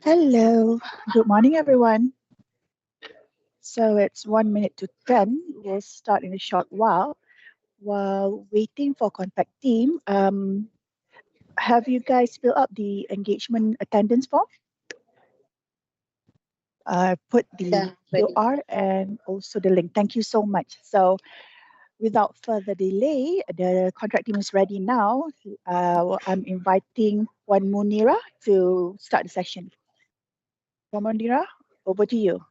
Hello, good morning, everyone. So it's 1 minute to 10. We'll start in a short while. While waiting for contact team, have you guys filled up the engagement attendance form? I put the QR and also the link. Thank you so much. So without further delay, the contract team is ready now. I'm inviting Puan Munira to start the session. Puan Munira, over to you.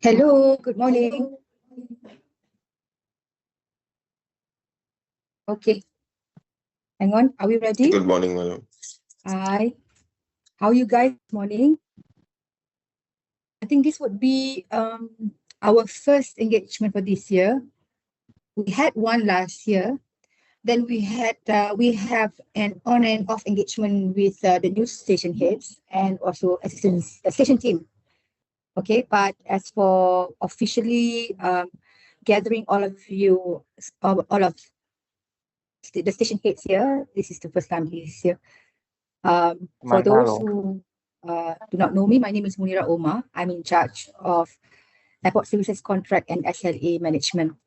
Hello, good morning. Okay. Hang on, are we ready? Good morning, madam. Hi. How are you guys this morning? I think this would be our first engagement for this year. We had one last year. Then we have an on and off engagement with the news station heads and also assistant station team. Okay, but as for officially gathering all of you, all of the station heads here, this is the first time he's here. For those who do not know me, my name is Munira Omar. I'm in charge of Airport Services Contract and SLA Management.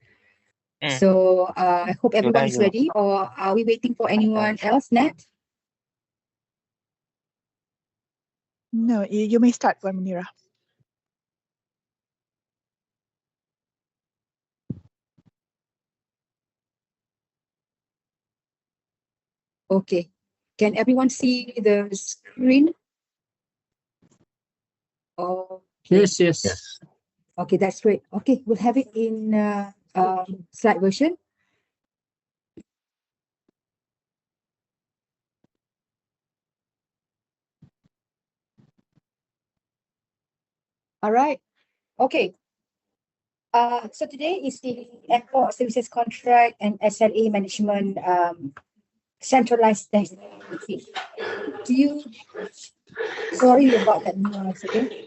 So I hope everyone is ready, or are we waiting for anyone else, Nat? No, you may start, Puan Munira. Okay. Can everyone see the screen? Oh, yes. Okay, that's great. Okay, we'll have it in slide version. All right. Okay. So today is the Airport Services Contract and SLA Management centralized test. Sorry about that noise, okay?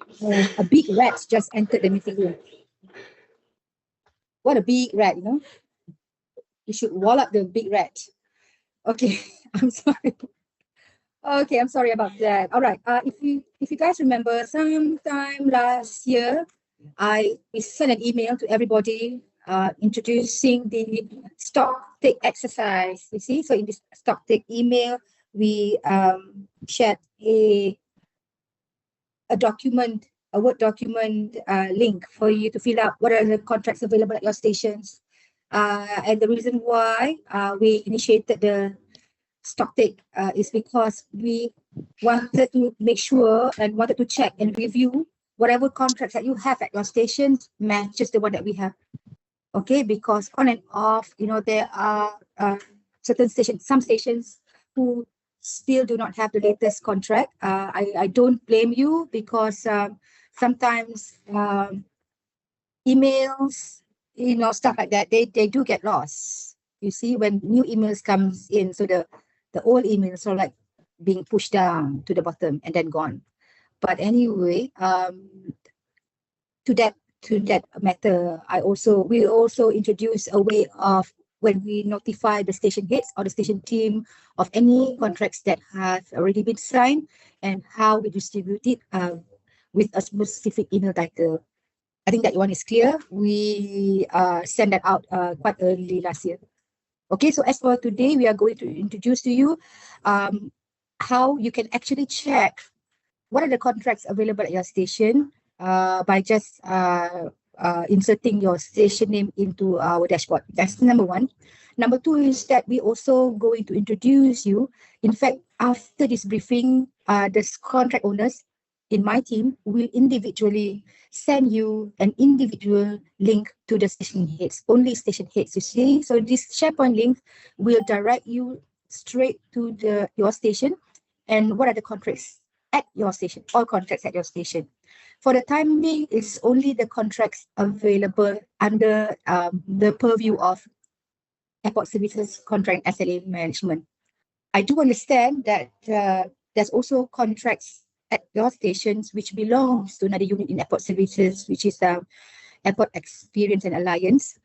A big rat just entered the meeting room. What a big rat, you know? You should wall up the big rat. Okay, I'm sorry. Okay, I'm sorry about that. All right. If you guys remember, sometime last year, we sent an email to everybody introducing the stock take exercise. You see, so in this stock take email, we shared a document, a Word document link for you to fill out what are the contracts available at your stations. And the reason why we initiated the stock take is because we wanted to make sure and wanted to check and review whatever contracts that you have at your station matches the one that we have. Okay, because on and off, there are certain stations, some stations who still do not have the latest contract. I don't blame you, because sometimes emails, stuff like that, they do get lost. You see, when new emails comes in, so the old emails are like being pushed down to the bottom and then gone. But anyway, to that matter, we also introduce a way of, when we notify the station heads or the station team of any contracts that have already been signed, and how we distribute it with a specific email title. I think that one is clear. We sent that out quite early last year. Okay, so as for today, we are going to introduce to you how you can actually check what are the contracts available at your station by just inserting your station name into our dashboard. That's number one. Number two is that we also going to introduce you. In fact, after this briefing, the contract owners in my team will individually send you an individual link to the station heads, only station heads, you see. So this SharePoint link will direct you straight to your station, and what are the contracts at your station, all contracts at your station. For the time being, it's only the contracts available under the purview of airport services contract and SLA management. I do understand that there's also contracts at your stations which belongs to another unit in airport services, which is airport experience and alliance,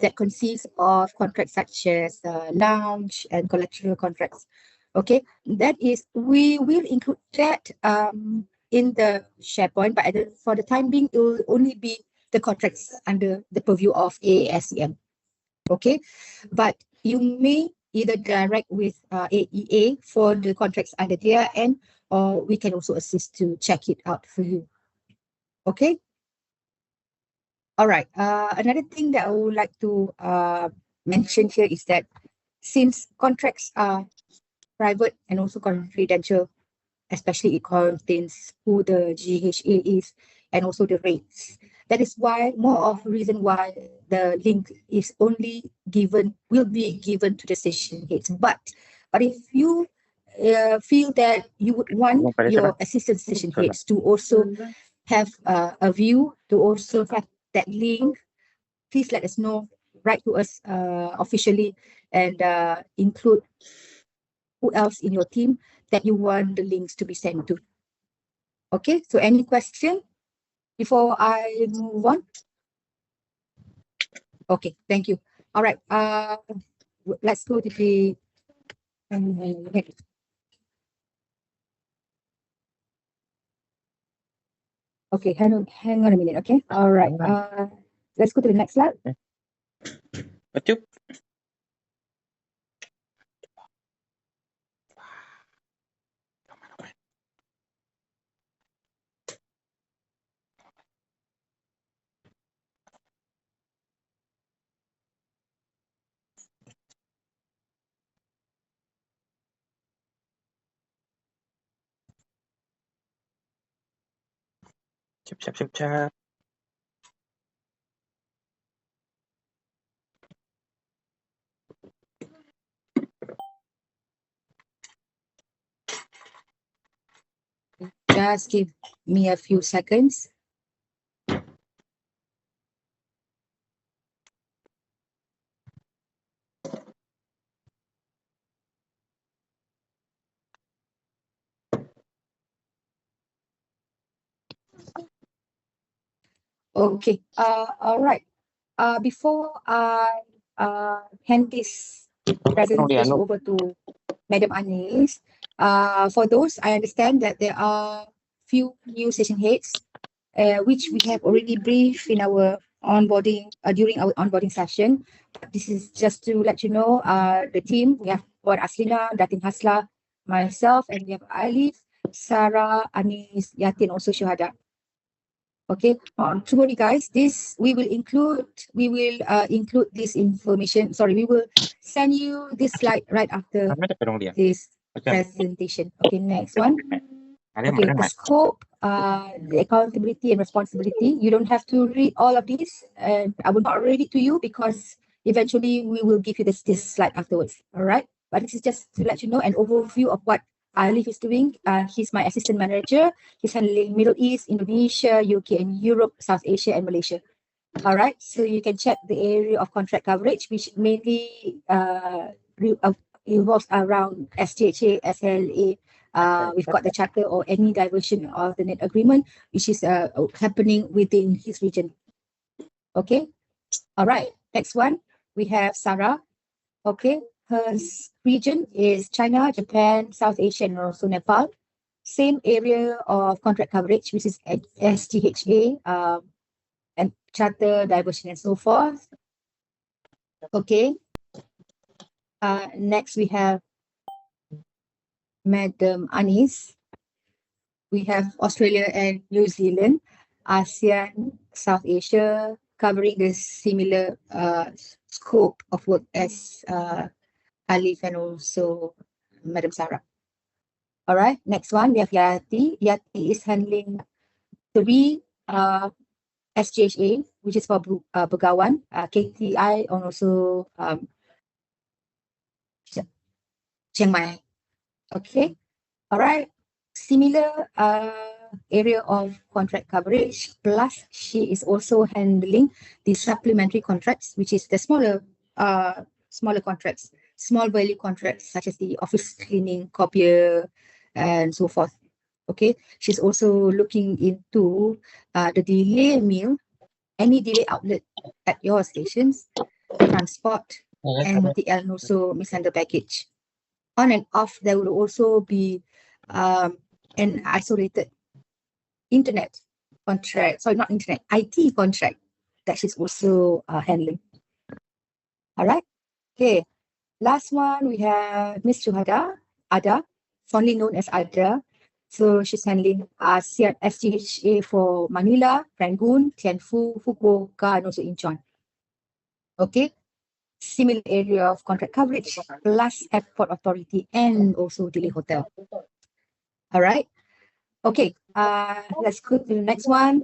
that consists of contracts such as lounge and collateral contracts. Okay, that is, we will include that in the SharePoint, but for the time being, it will only be the contracts under the purview of AASCM. Okay, but you may either direct with AEA for the contracts under their end, or we can also assist to check it out for you. Okay. All right. Another thing that I would like to mention here is that since contracts are private and also confidential, especially it contains who the GHA is and also the rates. That is why more of the reason why the link is only will be given to the station heads. But if you feel that you would want your assistant station heads to also have a view, to also have that link, please let us know. Write to us officially, and include who else in your team that you want the links to be sent to. Okay, so any question before I move on? Okay, thank you. All right, let's go to the next. Okay, hang on a minute. Okay, all right. Let's go to the next slide. Betul. Siap. Just give me a few seconds. Okay. All right. Before I hand this presentation over to Madam Anis, for those, I understand that there are few new station heads, which we have already briefed in our onboarding during our onboarding session. This is just to let you know, the team, we have Puan Aslina, Datin Hasla, myself, and we have Alif, Sarah, Anis, Yatin, also Syuhada. Okay, tomorrow guys, we will include this information. Sorry, we will send you this slide right after this presentation. Okay, next one. Okay, the scope the accountability and responsibility. You don't have to read all of this, and I will not read it to you because eventually we will give you this slide afterwards. All right, but this is just to let you know an overview of what Alif is doing. He's my assistant manager. He's handling Middle East, Indonesia, UK, and Europe, South Asia, and Malaysia. All right, so you can check the area of contract coverage, which mainly involves around STHA, SLA. We've got the charter or any diversion of the net agreement, which is happening within his region. Okay, all right. Next one, we have Sarah. Okay, her region is China, Japan, South Asia, and also Nepal. Same area of contract coverage, which is STHA, and charter, diversion, and so forth. Okay. Next, we have Madam Anis. We have Australia and New Zealand, ASEAN, South Asia, covering the similar scope of work as Alif and also Madam Sarah. All right, next one, we have Yati. Yati is handling 3 SGHA, which is for Begawan, KTI, and also Chiang Mai. Okay, all right. Similar area of contract coverage, plus she is also handling the supplementary contracts, which is the smaller contracts, small value contracts, such as the office cleaning, copier, and so forth. Okay, she's also looking into the delay meal, any delay outlet at your stations, transport, MTL, and also mishandle package. On and off, there will also be an isolated internet contract, sorry, not internet, IT contract that she's also handling. All right. Okay. Last one, we have Miss Shuhada, Ada, fondly known as Ada. So she's handling ASEAN SGHA for Manila, Rangoon, Tianfu, Fukuoka, and also Incheon. Okay. Similar area of contract coverage, plus airport authority and also Delhi Hotel. All right. Okay. Let's go to the next one.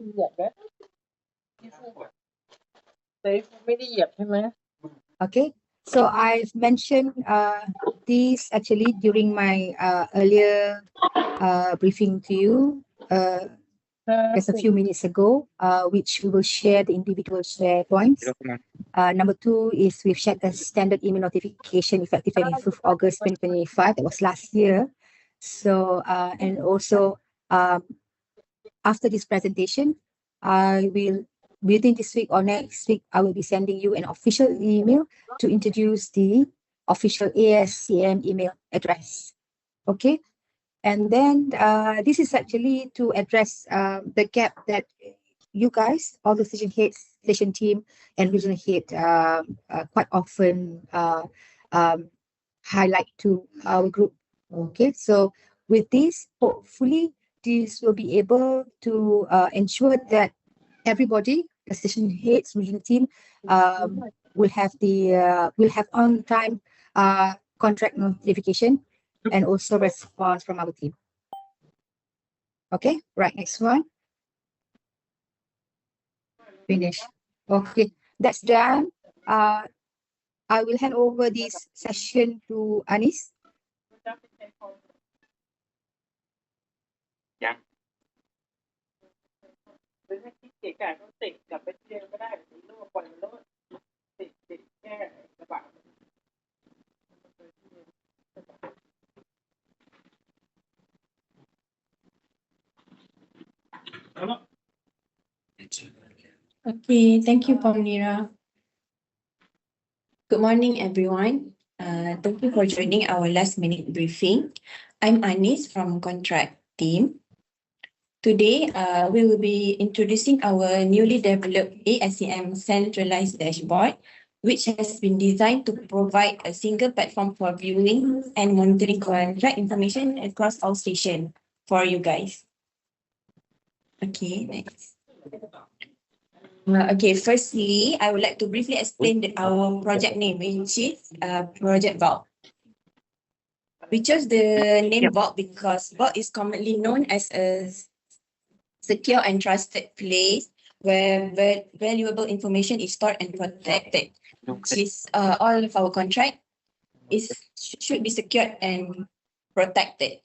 Okay. So I've mentioned this actually during my earlier briefing to you just a few minutes ago, which we will share the individual share points. Number 2 is we've shared the standard email notification effective 25th August 2025. That was last year. So, and also after this presentation, I will, within this week or next week, I will be sending you an official email to introduce the official ASCM email address. Okay. And then this is actually to address the gap that you guys, all the station heads, station team, and regional head quite often highlight to our group. Okay, so with this, hopefully, this will be able to ensure that everybody, the station heads, regional team, will have on time contract notification and also response from our team. Okay, right, next one. Finish. Okay, that's done. I will hand over this session to Anis. Yeah. Okay, thank you, Pamnira. Good morning, everyone. Thank you for joining our last minute briefing. I'm Anis from Contract Team. Today, we will be introducing our newly developed ASCM centralized dashboard, which has been designed to provide a single platform for viewing and monitoring contract information across all stations for you guys. Okay, next. Okay, firstly, I would like to briefly explain our project name, which is Project Vault. We chose the name Vault because Vault is commonly known as a secure and trusted place where valuable information is stored and protected, which is all of our contract should be secured and protected.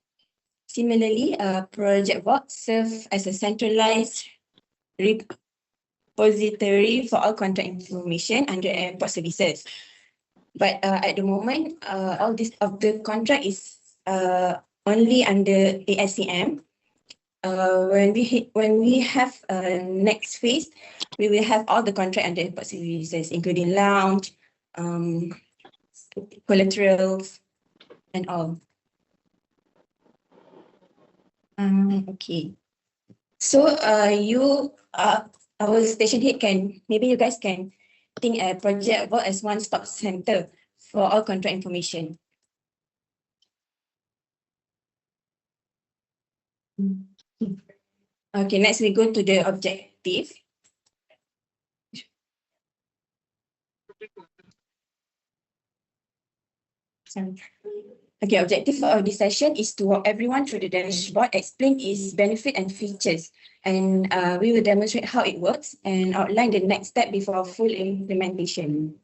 Similarly, Project Box serves as a centralized repository for all contract information under airport services. But at the moment, all this of the contract is only under ASCM. When we have next phase, we will have all the contract under airport services, including lounge, collaterals, and all. Okay. So our station head maybe you guys can think a project work as one-stop center for all contract information. Okay, next we go to the objective. Okay, objective of this session is to walk everyone through the dashboard, explain its benefit and features, and we will demonstrate how it works and outline the next step before full implementation.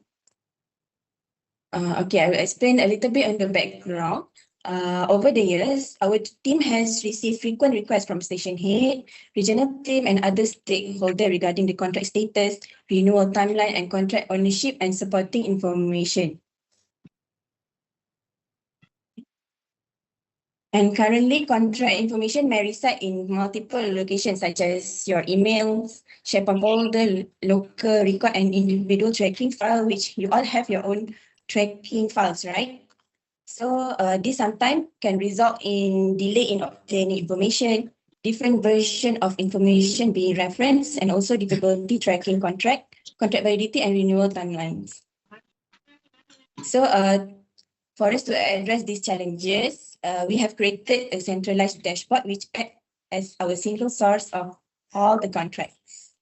Okay, I will explain a little bit on the background. Over the years, our team has received frequent requests from station head, regional team, and other stakeholders regarding the contract status, renewal timeline, and contract ownership and supporting information. And currently, contract information may reside in multiple locations such as your emails, SharePoint folder, local record, and individual tracking file, which you all have your own tracking files, right? So this sometimes can result in delay in obtaining information, different version of information being referenced, and also difficulty tracking contract validity, and renewal timelines. So for us to address these challenges, we have created a centralized dashboard which acts as our single source of all the contracts.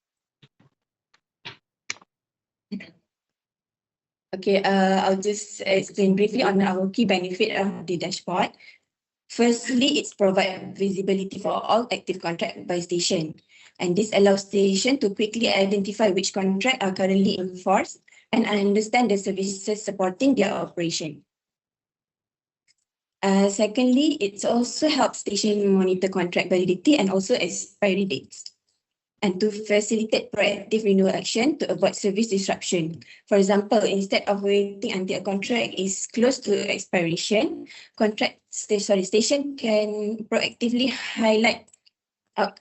Okay, I'll just explain briefly on our key benefit of the dashboard. Firstly, it provides visibility for all active contracts by station. And this allows station to quickly identify which contracts are currently in force and understand the services supporting their operation. Secondly, it also helps station monitor contract validity and also expiry dates, and to facilitate proactive renewal action to avoid service disruption. For example, instead of waiting until a contract is close to expiration, station can proactively highlight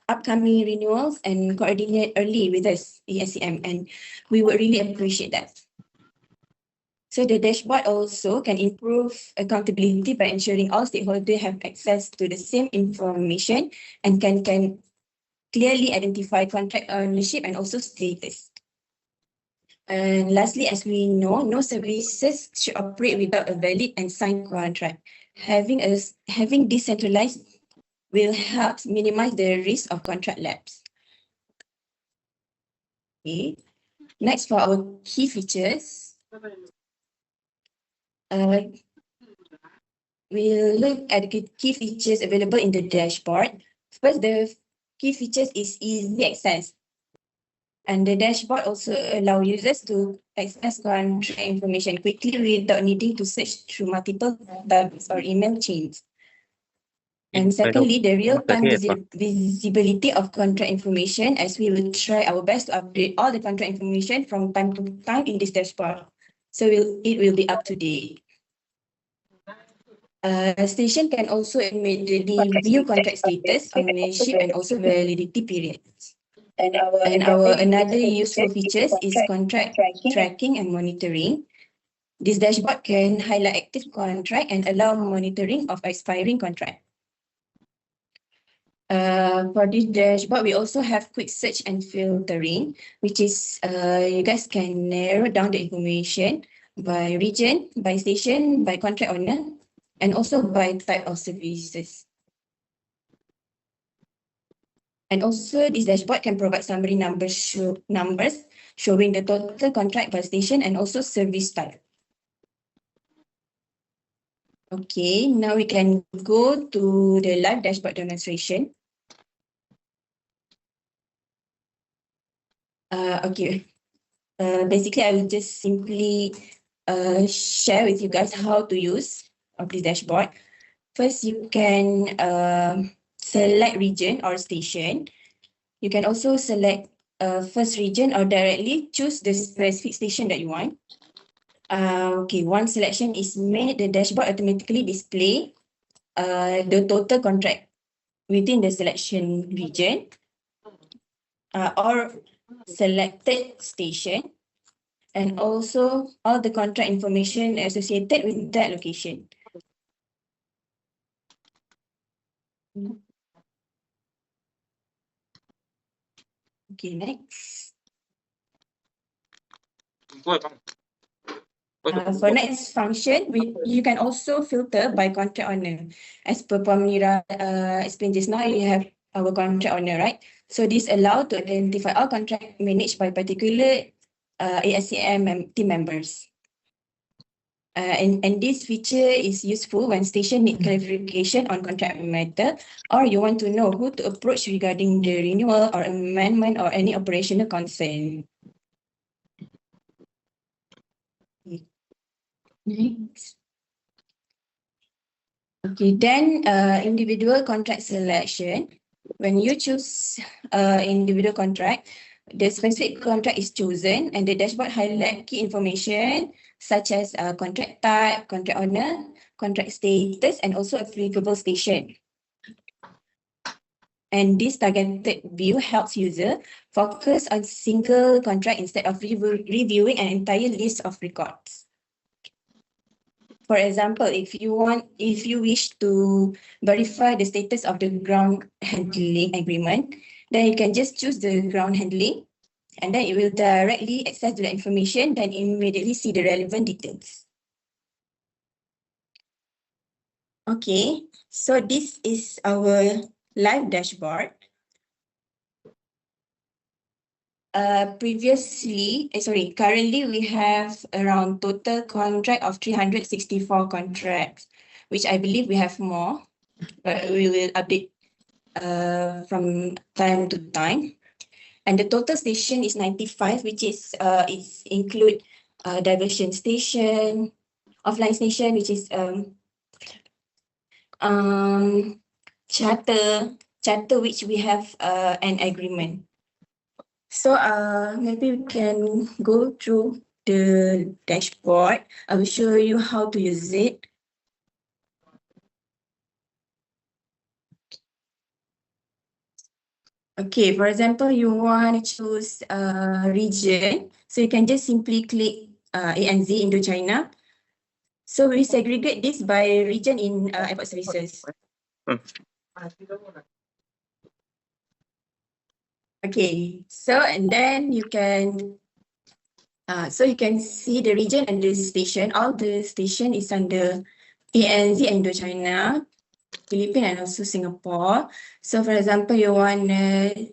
upcoming renewals and coordinate early with us, ASCM, and we would really appreciate that. So the dashboard also can improve accountability by ensuring all stakeholders have access to the same information and can clearly identify contract ownership and also status. And lastly, as we know, no services should operate without a valid and signed contract. Having decentralized will help minimize the risk of contract lapse. Okay. Next, for our key features, we'll look at the key features available in the dashboard. First, the key features is easy access. And the dashboard also allows users to access contract information quickly without needing to search through multiple tabs or email chains. And secondly, the real-time visibility of contract information, as we will try our best to update all the contract information from time to time in this dashboard. So it will be up to date. Station can also immediately view contract status, ownership, and also validity periods. And our another useful features is contract tracking and monitoring. This dashboard can highlight active contract and allow monitoring of expiring contract. For this dashboard, we also have quick search and filtering, which is you guys can narrow down the information by region, by station, by contract owner, and also by type of services. And also, this dashboard can provide summary numbers showing the total contract by station and also service type. Okay, now we can go to the live dashboard demonstration. Okay. Basically, I will just simply share with you guys how to use of this dashboard. First, you can select region or station. You can also select first region or directly choose the specific station that you want. Okay, once selection is made, the dashboard automatically display the total contract within the selection region or selected station, and also all the contract information associated with that location. Okay, next. For next function, you can also filter by contract owner. As per Pamira explained just now, you have our contract owner, right? So this allows to identify all contract managed by particular ASCM team members. And this feature is useful when station need clarification on contract matter, or you want to know who to approach regarding the renewal or amendment or any operational concern. Next. Okay, then individual contract selection. When you choose individual contract, the specific contract is chosen and the dashboard highlight key information such as contract type, contract owner, contract status, and also applicable station. And this targeted view helps user focus on single contract instead of reviewing an entire list of records. For example, if you wish to verify the status of the ground handling agreement, then you can just choose the ground handling, and then it will directly access to the information, then immediately see the relevant details. Okay, so this is our live dashboard. Currently we have around total contract of 364 contracts, which I believe we have more, but we will update from time to time. And the total station is 95, which is it's include diversion station, offline station, which is charter which we have an agreement. So maybe we can go through the dashboard. I will show you how to use it. Okay, for example, you want to choose a region. So you can just simply click ANZ Indochina. So we segregate this by region in airport services. Okay, so and then you can see the region and the station. All the station is under ANZ Indochina, Philippines, and also Singapore. So for example, you want to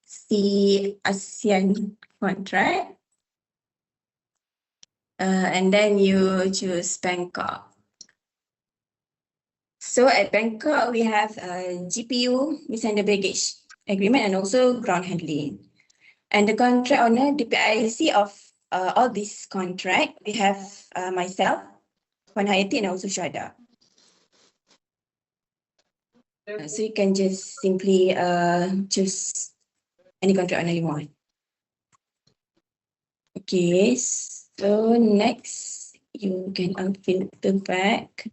see ASEAN contract. And then you choose Bangkok. So at Bangkok, we have GPU, miscellaneous baggage agreement, and also ground handling. And the contract owner, the PIC of all these contract, we have myself, Puan Hayati, and also Syada. So you can just simply choose any contract owner you want. Okay, so next you can unfilter back.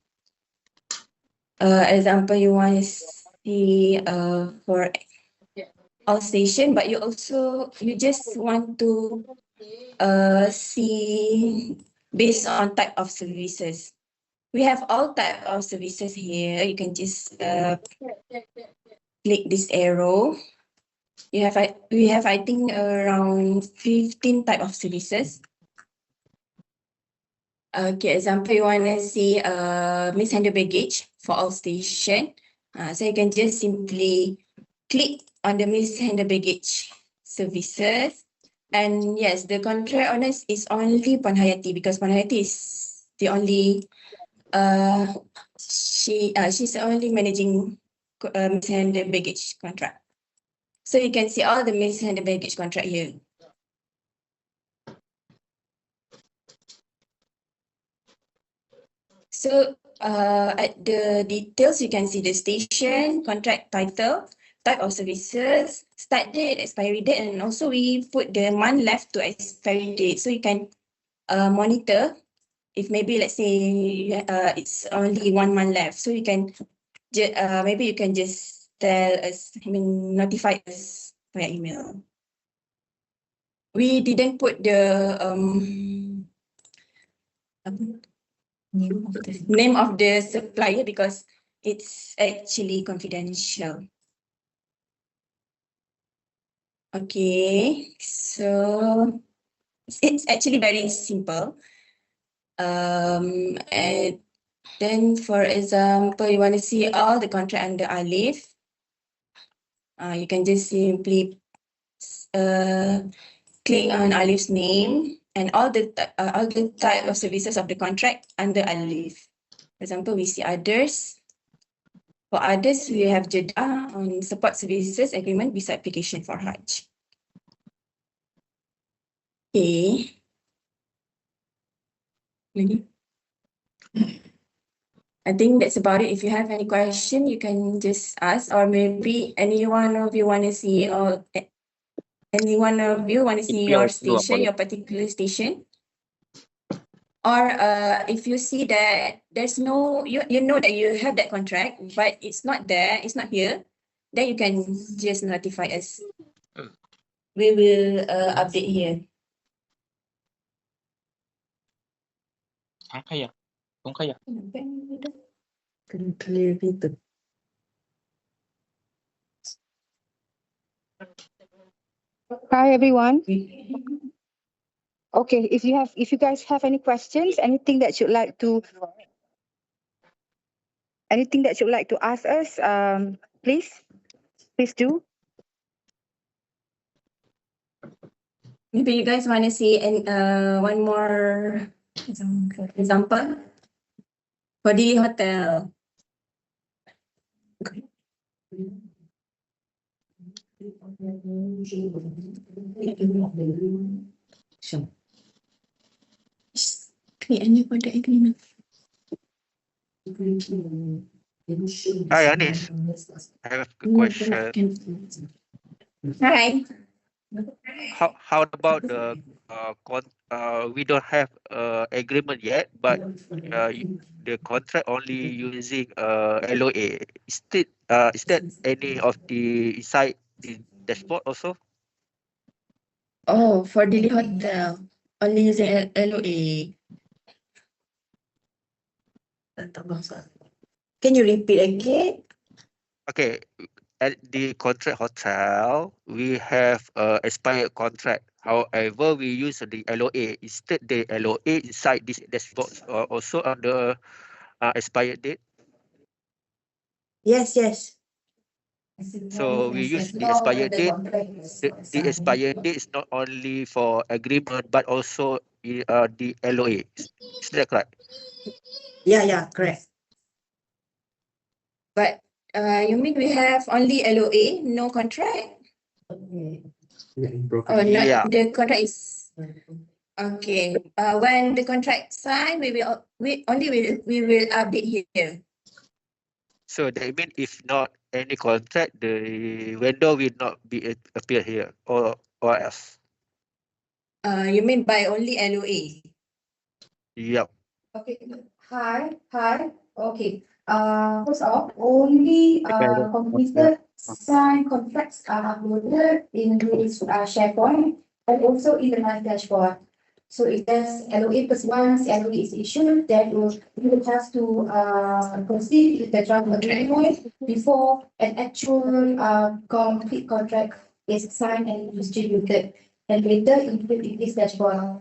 Example, you want to see for all station, but you just want to see based on type of services. We have all type of services here. You can just click this arrow. We have I think around 15 type of services. Okay, example, you want to see mishandled baggage for all station. So you can just simply click on the mishandled baggage services. And yes, the contract owner is only Puan Hayati because Puan Hayati is the only she's only managing mishandled baggage contract. So you can see all the mishandled baggage contract here. So at the details, you can see the station, contract title, type of services, start date, expiry date, and also we put the month left to expiry date. So you can monitor if maybe let's say it's only 1 month left. So you can maybe you can just tell us, notify us via email. We didn't put the name of the supplier because it's actually confidential. Okay, so it's actually very simple. And then, for example, you want to see all the contract under Alif. You can just simply click on Alif's name and all the type of services of the contract under Alif. For example, we see others. For others, we have Jeddah on support services agreement visa application for Hajj. Okay. I think that's about it. If you have any question, you can just ask, or maybe any one of you want to see, or any one of you want to see your station, your particular station. Or if you see that there's no, you know that you have that contract, but it's not there, it's not here, then you can just notify us. We will update here. Kaya. Kung kaya. Clear itu. Hi everyone. Okay, if you guys have any questions, anything that you'd like to ask us, please do. Maybe you guys want to see one more example for the hotel. Pada agreement. Hi, Anis. I have a question. Hi. How about the we don't have agreement yet, but the contract only using LOA. Is that any of the inside the dashboard also? Oh, for Delhi Hotel, only using LOA. Can you repeat again? Okay, at the contract hotel, we have expired contract. However, we use the LOA. Instead, the LOA inside this dashboard also under expired date. Yes. So we use the expired date. The expired date is not only for agreement but also the LOA. Is that correct? Yeah, correct. But you mean we have only LOA, no contract? Oh, Yeah. not the contract is okay. When the contract signed, we will update here. So that means if not any contract, the vendor will not be appear here or else. You mean by only LOA? Yep. Okay. Hi. Okay. First off, only completed signed contracts are uploaded in this SharePoint and also in the My Dashboard. So if there's LOA, because once LOA is issued, then you will have to proceed with the draft agreement before an actual complete contract is signed and distributed, and later included in this dashboard.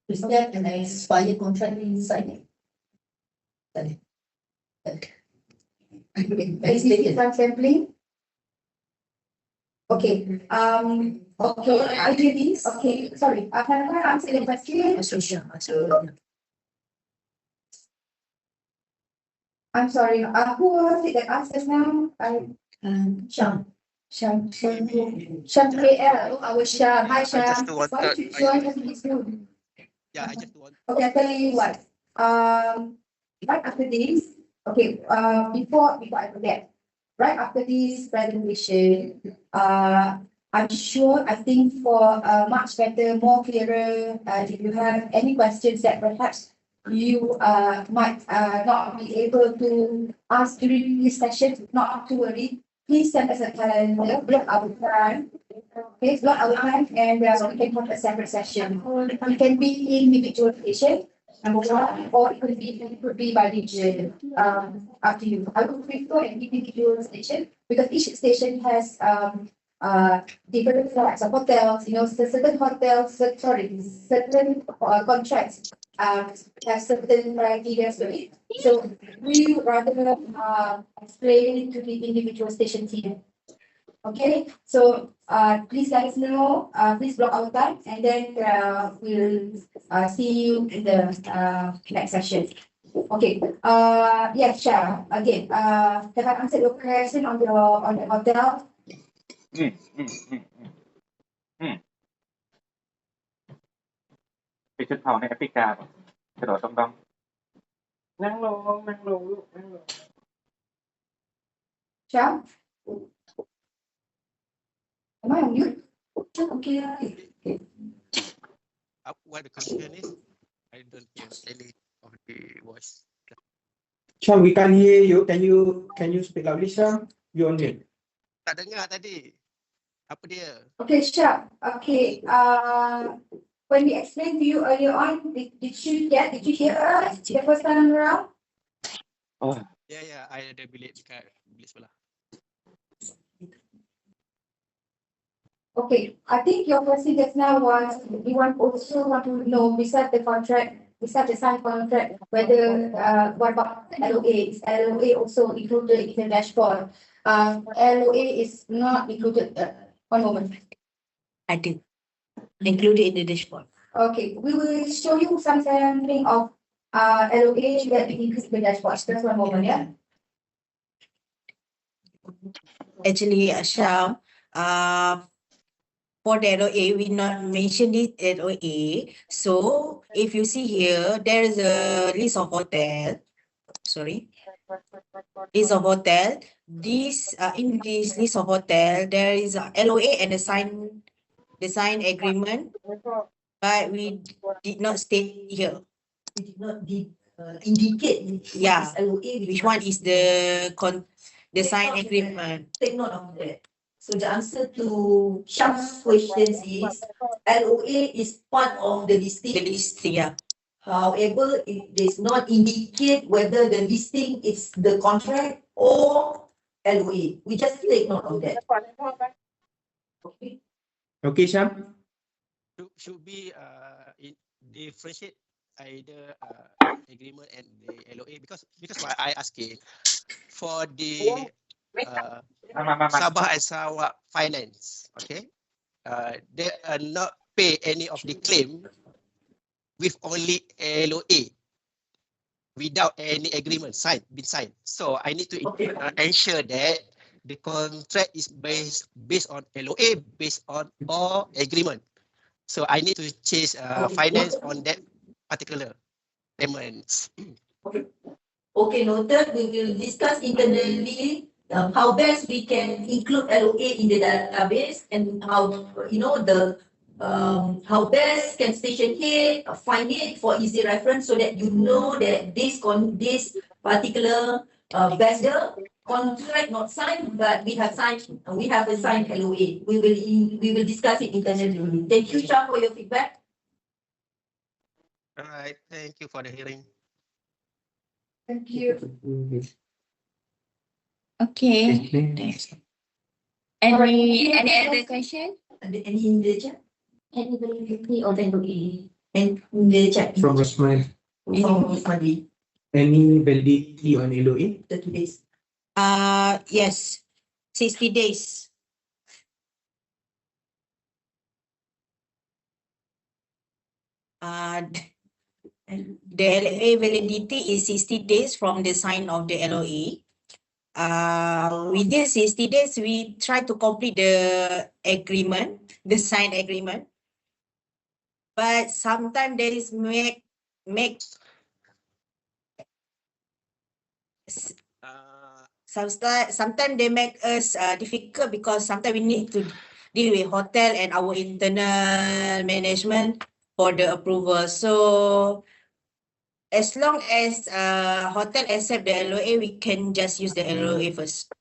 Is that an expired contract inside? Is it one sampling? Okay, okay, I do this, okay, sorry, can I answer the question? I'm sorry, who was it that asked us now? Sham KL, our Sham, hi Sham, why don't you join us in this room? Yeah, I just want. Okay, I'll tell you what. Right after this, okay, before I forget, right after this presentation, I'm sure, I think for much better, more clearer, if you have any questions that perhaps you might not be able to ask during this session, not to worry, please send us a calendar, block our time. Okay, block our time and we can have a separate session. It can be individual patient, number one, or it could be by region. Up to you. I would prefer an individual station because each station has different types of hotels. You know, certain hotels, certain contracts have certain criteria to it. So we would rather explain it to the individual station team. Okay, so please let us know, please block our time and then we'll see you in the next session. Okay, yes, Shah, again, have I answered your question on the hotel? อืมอืมอืมอืมอืมไปชุดเผาในแอฟริกาป่ะกระโดดต้องนั่งลงนั่งลงลูกนั่งลง Shah? Am I on mute? Okay, okay. What the question is? I don't hear any of the voice. Syam, we can't hear you. Can you speak loudly, Syam? You on mute. Tak dengar tadi. Apa dia? Okay, Shah, okay, when we explained to you earlier on, did you hear us the first time around? Ya, I ada bilik dekat bilik sebelah. Okay, I think your question just now was, we also want to know, besides the signed contract, whether, what about LOA? Is LOA also included in the dashboard? LOA is not included, one moment. Ada. Included in the dashboard. Okay, we will show you some sampling of, LOA that we include in the dashboard. Just one moment, yeah? Actually, Asham, for the LOA, we not mention it LOA. So if you see here, there is a list of hotel. Sorry. List of hotel. This in this list of hotel, there is a LOA and a sign agreement, but we did not state here. We did not indicate Yeah. LOA, Which one is the sign agreement? take note of that. So the answer to Sham's questions is LOA is part of the The listing. list, yeah. However, it does not indicate whether the listing is the contract or LOA. We just take note of that. Okay. Okay, Syam? Should be differentiate either agreement and the LOA because why I asking for the Sabah and Sarawak finance, okay? They are not pay any of the claim with only LOA without any agreement been signed. So I need to ensure that the contract is based on LOA, based on all agreement. So I need to chase finance on that particular payments. Okay, noted. We will discuss internally how best we can include LOA in the database and how, how best can station head find it for easy reference so that you know that this particular vendor contract not signed, but we have a signed LOA. We will discuss it internally. Thank you, Shah, for your feedback. All right, thank you for the hearing. Thank you. Okay. Any other question? Any in the chat? Anybody or the LOA? And in the chat. From Rosman. From Rosmadi. Any validity on LOA? 30 days. Yes, 60 days. The LOA validity is 60 days from the sign of the LOA. Within 60 days, we try to complete the agreement, the signed agreement. but sometimes there is make sometimes they make us difficult because sometimes we need to deal with hotel and our internal management for the approval. So as long as hotel accept the LOA, we can just use the LOA first.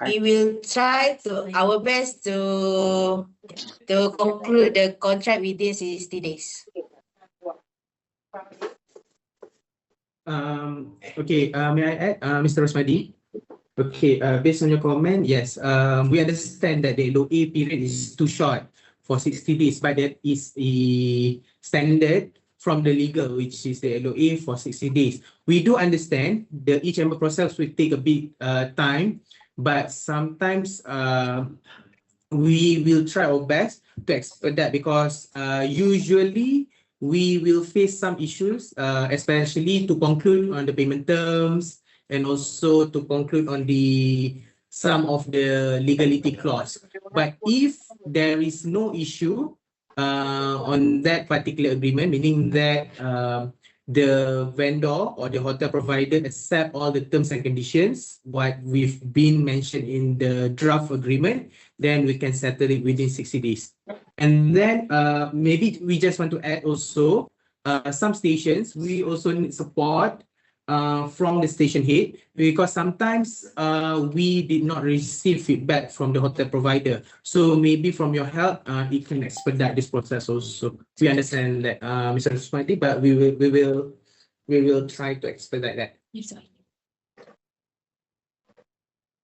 We will try to our best to conclude the contract within 60 days. Okay, may I add, Mr. Rosmadi? Okay, based on your comment, yes, we understand that the LOA period is too short for 60 days, but that is a standard from the legal, which is the LOA for 60 days. We do understand the e-chamber process will take a bit time, but sometimes we will try our best to expedite because usually we will face some issues, especially to conclude on the payment terms and also to conclude on the some of the legality clause. But if there is no issue on that particular agreement, meaning that the vendor or the hotel provider accept all the terms and conditions, what we've been mentioned in the draft agreement, then we can settle it within 60 days. And then maybe we just want to add also some stations, we also need support from the station head because sometimes we did not receive feedback from the hotel provider. So maybe from your help, it can expedite this process also. We understand that, Mr. Rusmati, but we will try to expedite that.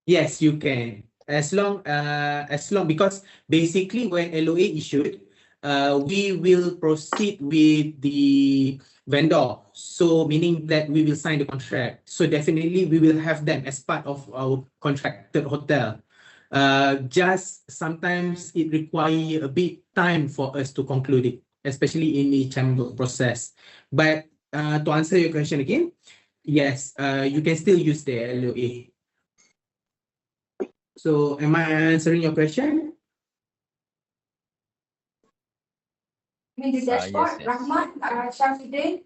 Yes, you can. As long because basically when LOA issued, we will proceed with the vendor. So meaning that we will sign the contract. So definitely we will have them as part of our contracted hotel. Just sometimes it requires a bit time for us to conclude it, especially in the chamber process. But to answer your question again, yes, you can still use the LOA. So am I answering your question? In the dashboard, yes. Rahman, Shamsuddin,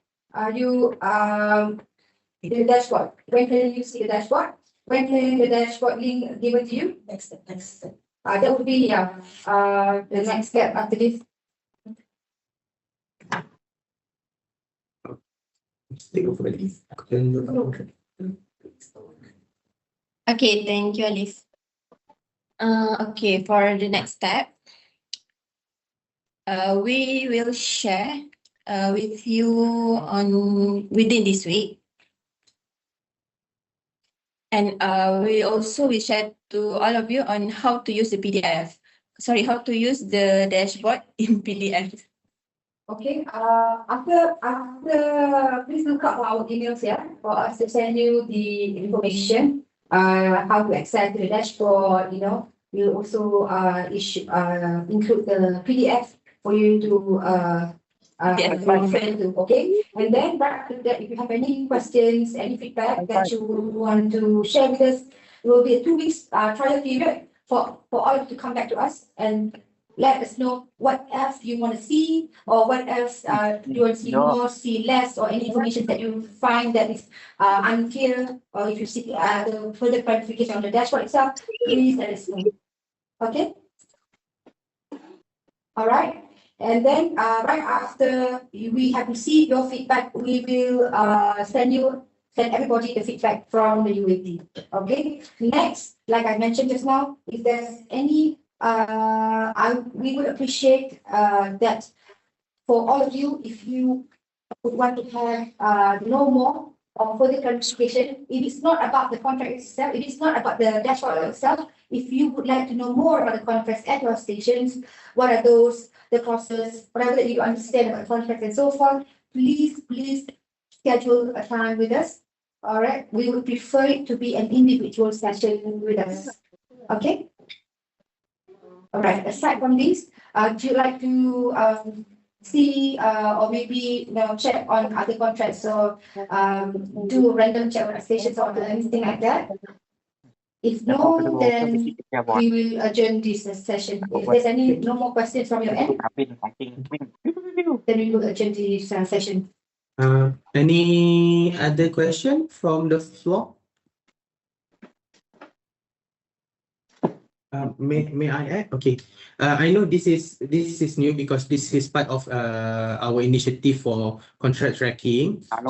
you the dashboard. When can you see the dashboard? When can the dashboard link given to you? Next step. That would be the next step after this. Take over the leaf. Okay, thank you, Alif. Okay, for the next step, we will share with you on within this week. And we also will share to all of you on how to use the PDF. Sorry, how to use the dashboard in PDF. Okay, after please look up our emails here for us to send you the information, how to access the dashboard, we'll also include the PDF for you to refer to, okay? And then back to that, if you have any questions, any feedback that you want to share with us, it will be a 2 weeks trial period for all of you to come back to us and let us know what else you want to see or what else you want to see more, see less, or any information that you find that is unclear, or if you see the further clarification on the dashboard itself, please let us know. Okay? All right. And then right after we have received your feedback, we will send everybody the feedback from the UAT. Okay. Next, like I mentioned just now, if there's any, we would appreciate that for all of you, if you would want to have know more or further clarification, it is not about the contract itself, it is not about the dashboard itself. If you would like to know more about the contracts at your stations, what are those, the process, whatever that you understand about contracts and so forth, please schedule a time with us. All right, we would prefer it to be an individual session with us. Okay. All right. Aside from this, do you like to see or maybe check on other contracts or do a random check on stations or anything like that? If แล้วพอไป no, ดูเครื่องบิน then ที่แกวอร์ we will adjourn this session. If there's no more questions from your ส end, นามบินของจริงวิ่ง then we will adjourn this session. Any other question from the floor? May I add? Okay. I know this is new because this is part of our initiative for contract tracking.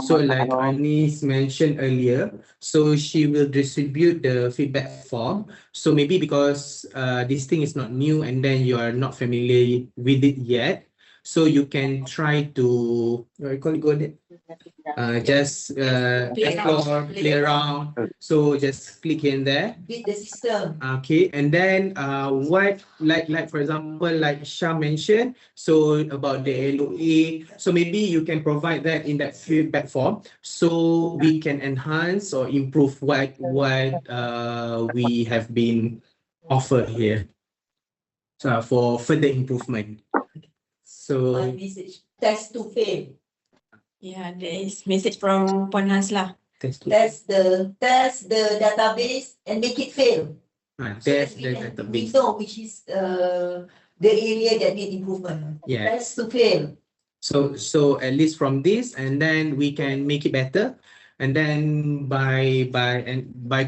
So like Anis mentioned earlier, so she will distribute the feedback form. So maybe because this thing is not new and then you are not familiar with it yet, so you can try to just explore, play around. So just click in there. Beat the system. Okay, and then what like for example, like Shah mentioned, so about the LOA, so maybe you can provide that in that feedback form, so we can enhance or improve what we have been offered here. So for further improvement. So My message, test to fail. Yeah, there is message from Puan Hasla. test Test the database and make it fail. test So the that database. we know which is the area that need improvement. Yeah. Test to fail. So at least from this, and then we can make it better. And then by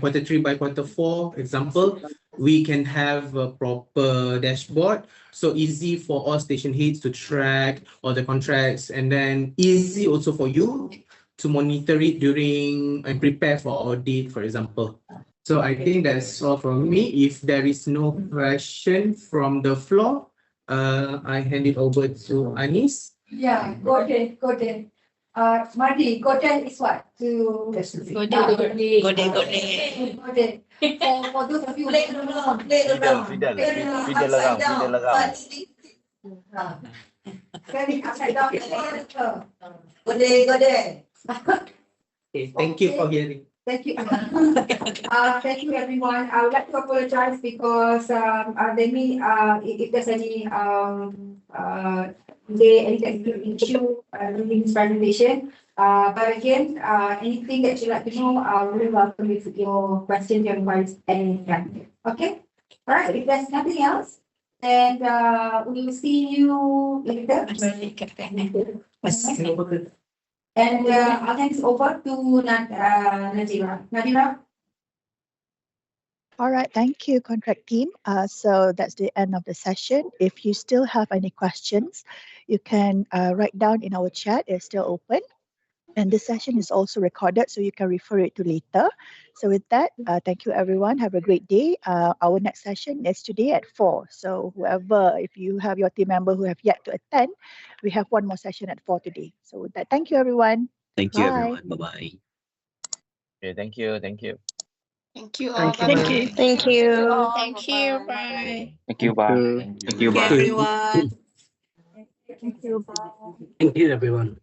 quarter 3, by quarter 4, example, we can have a proper dashboard. So easy for all station heads to track all the contracts, and then easy also for you to monitor it during and prepare for audit, for example. So I think that's all from me. If there is no question from the floor, I hand it over to Anis. Yeah, go ahead. Marty, go ahead is what? To Go there. For those of you play around. Fiddle around. Turning upside down. Go there. Okay, thank you for hearing. Thank you. Thank you, everyone. I would like to apologize because if there's any any technical issue during this presentation. But again, anything that you'd like to know, really welcome with your questions, your inquiries, and okay. All right. If there's nothing else, then we will see you later. And I'll hand it over to Nadira. Nadira? All right, thank you, contract team. So that's the end of the session. If you still have any questions, you can write down in our chat. It's still open. And this session is also recorded, so you can refer it to later. So with that, thank you, everyone. Have a great day. Our next session is today at 4. So whoever, if you have your team member who have yet to attend, we have one more session at 4 today. So with that, thank you, everyone. Thank you, Bye. everyone. Bye-bye. Okay, thank you. Thank you Thank all. you. Bye-bye. Thank you. Thank you. Bye. Thank you, bye. Thank you. Thank you, everyone. Thank you. Bye. Thank you, everyone.